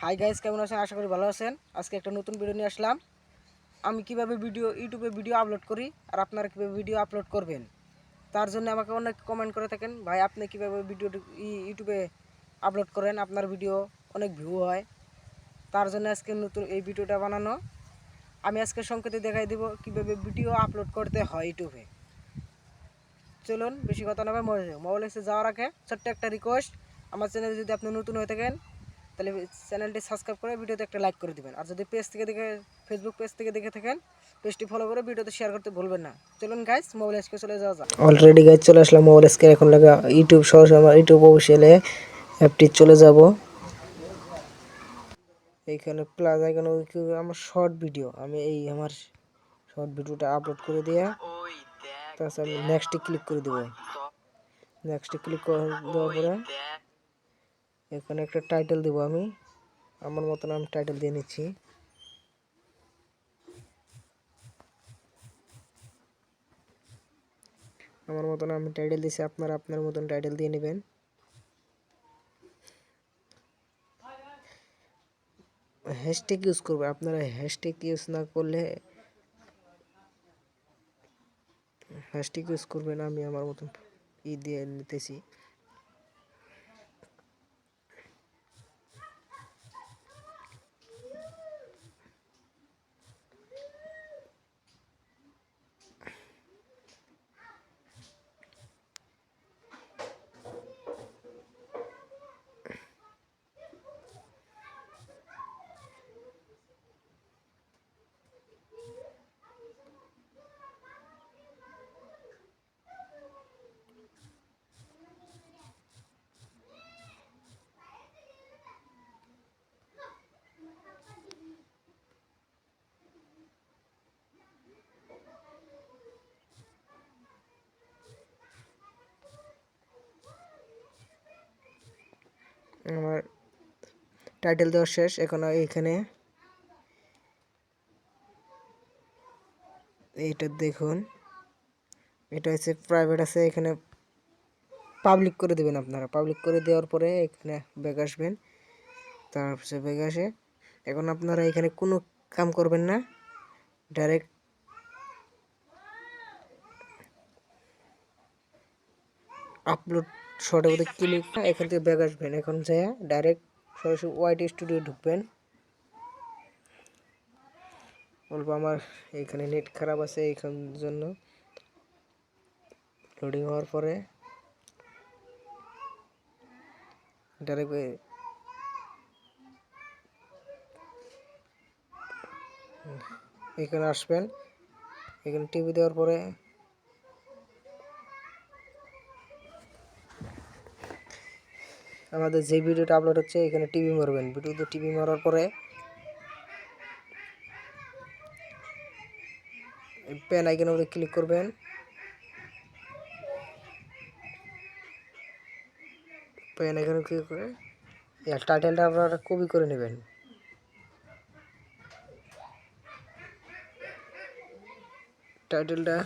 Hi guys, কেমন আছেন? আশা করি ভালো আছেন। আজকে একটা নতুন ভিডিও নিয়ে আসলাম। আমি কিভাবে ইউটিউবে ভিডিও আপলোড করি আর আপনারা কিভাবে ভিডিও আপলোড করবেন, তার জন্য আমাকে অনেক কমেন্ট করে থাকেন, ভাই আপনি কিভাবে ভিডিও ইউটিউবে আপলোড করেন, আপনার ভিডিও অনেক ভিউ হয়। তার জন্য আজকে নতুন এই ভিডিওটা বানানো। আমি আজকে সংক্ষেপে দেখাই দিব কিভাবে ভিডিও আপলোড করতে হয় ইউটিউবে। চলুন বেশি কথা না মোবাইল এসে যাওয়ার আগে ছোট্ট একটা রিকোয়েস্ট, আমার চ্যানেলে যদি আপনি নতুন হয়ে থাকেন তাহলে চ্যানেলটি সাবস্ক্রাইব করে ভিডিওতে একটা লাইক করে দিবেন। আর যদি ফেসবুক পেজ থেকে দেখে থাকেন, পেজটি ফলো করে ভিডিওতে শেয়ার করতে ভুলবেন না। চলুন গাইস, মোবাইল এসকে চলে যাওয়া যাক। অলরেডি গাইস চলে আসলাম মোবাইল এসকে। এখন লাগা ইউটিউব সরাসরি আমার ইউটিউব অফিসিয়ালে অ্যাপটি চলে যাব। এইখানে প্লাস আইকন আমার শর্ট ভিডিও, আমি এই আমার শর্ট ভিডিওটা আপলোড করে দিয়ে তারপর আমি নেক্সটে ক্লিক করে দেব। নেক্সটে ক্লিক করে দেওয়ার পরে এখানে একটা টাইটেল দেব। আমি আমার মতন আমি টাইটেল দিয়ে নিচ্ছি। আমার মতন আমি টাইটেল দিছি, আপনারা আপনার মতন টাইটেল দিয়ে নেবেন। হ্যাশট্যাগ ইউজ করবেন। আপনারা হ্যাশট্যাগ ইউজ না করলে হ্যাশট্যাগ ইউজ করবেন। আমি আমার মতন দিয়ে নিতেছি। আমার টাইটেল দেওয়া শেষ। এখন এইখানে এইটা দেখুন, এটা হচ্ছে প্রাইভেট আছে, এখানে পাবলিক করে দেবেন। আপনারা পাবলিক করে দেওয়ার পরে এখানে ব্যাক আসবেন। তারপর ব্যাক আসে এখন আপনারা এখানে কোনো কাম করবেন না, ডাইরেক্ট আপলোড শর্টের মধ্যে ক্লিক না, এখান থেকে ব্যাক আসবেন। এখন যায় ডাইরেক্ট সরাসরি ওয়াইটি স্টুডিও ঢুকবেন। বলবো আমার এইখানে নেট খারাপ আছে, এইখান জন্য লোডিং হওয়ার পরে ডাইরেক্ট এখানে আসবেন। এখানে টিভি দেওয়ার পরে আমাদের যে ভিডিওটা আপলোড হচ্ছে এখানে টিভি মারবেন। ভিডিওতে টিভি মারার পরে পেন আইকনের উপরে ক্লিক করবেন। পেন আইকনে ক্লিক করে টাইটেলটা আপনারা কপি করে নেবেন। টাইটেলটা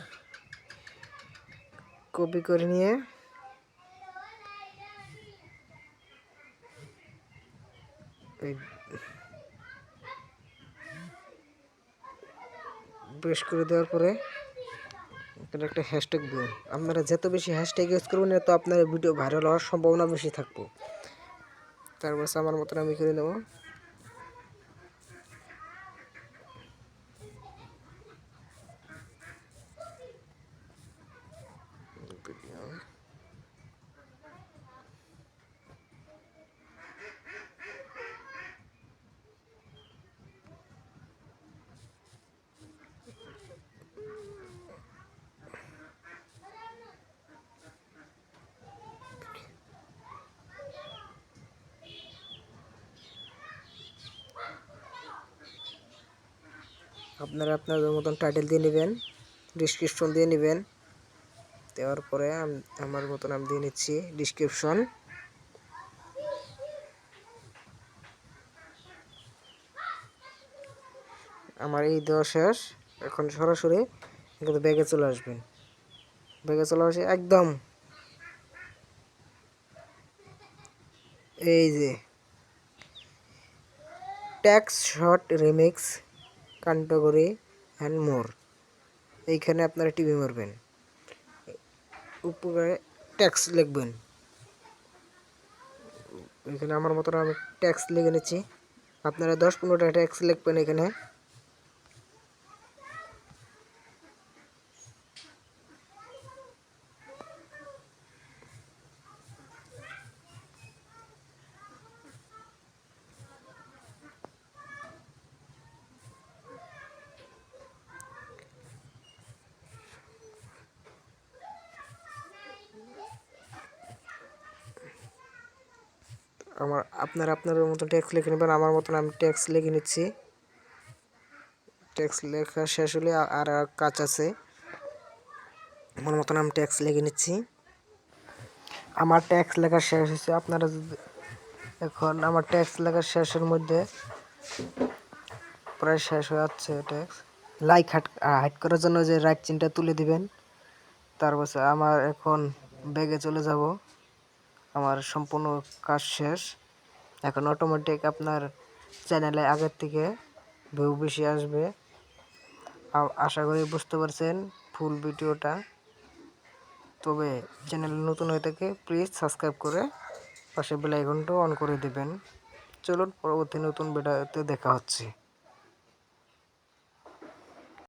কপি করে নিয়ে পেস্ট করে দেওয়ার পরে এখানে একটা হ্যাশট্যাগ দিন। আপনারা যত বেশি হ্যাশট্যাগ ইউজ করবেন তত আপনার ভিডিও ভাইরাল হওয়ার সম্ভাবনা বেশি থাকবে। তারপর আমার মতন আমি করে নেব। আপনারা আপনাদের মতন টাইটেল দিয়ে নেবেন, ডিসক্রিপশন দিয়ে নেবেন। দেওয়ার পরে আমার মতন আমি দিয়ে নিচ্ছি ডিসক্রিপশন। আমার এই দেওয়া শেষ। এখন সরাসরি কিন্তু ব্যাগে চলে আসবেন। ব্যাগে চলে আসে একদম এই যে tax short remix category and more. এইখানে আপনারা টিভি মারবেন, উপরে ট্যাক্স লিখবেন। এখানে আমার মতন আমি ট্যাক্স লিখে নিচ্ছি, আপনারা 10-15টা ট্যাক্স লিখবেন এখানে। আপনারা আপনাদের মতন ট্যাক্স লিখে নেবেন, আমার মতন আমি ট্যাক্স লিখে নিচ্ছি। ট্যাক্স লেখা শেষ হলে আর কাজ আছে, আমার মতন আমি ট্যাক্স লিখে নিচ্ছি। আমার ট্যাক্স লেখা শেষ হয়েছে। আপনারা যদি এখন আমার ট্যাক্স লেখা শেষের মধ্যে প্রায় শেষ হয়ে যাচ্ছে ট্যাক্স। লাইক হাইড করার জন্য যে রাইট চিহ্নটা তুলে দিবেন। তারপর আমার এখন ব্যাগে চলে যাব, আমার সম্পূর্ণ কাজ শেষ। এখন অটোমেটিক আপনার চ্যানেলে আগের থেকে ভিউ বেশি আসবে। আশা করি বুঝতে পারছেন ফুল ভিডিওটা। তবে চ্যানেল নতুন হয়ে থাকে প্লিজ সাবস্ক্রাইব করে পাশে বেল আইকনটা অন করে দিবেন। চলুন পরবর্তী নতুন ভিডিওতে দেখা হচ্ছে।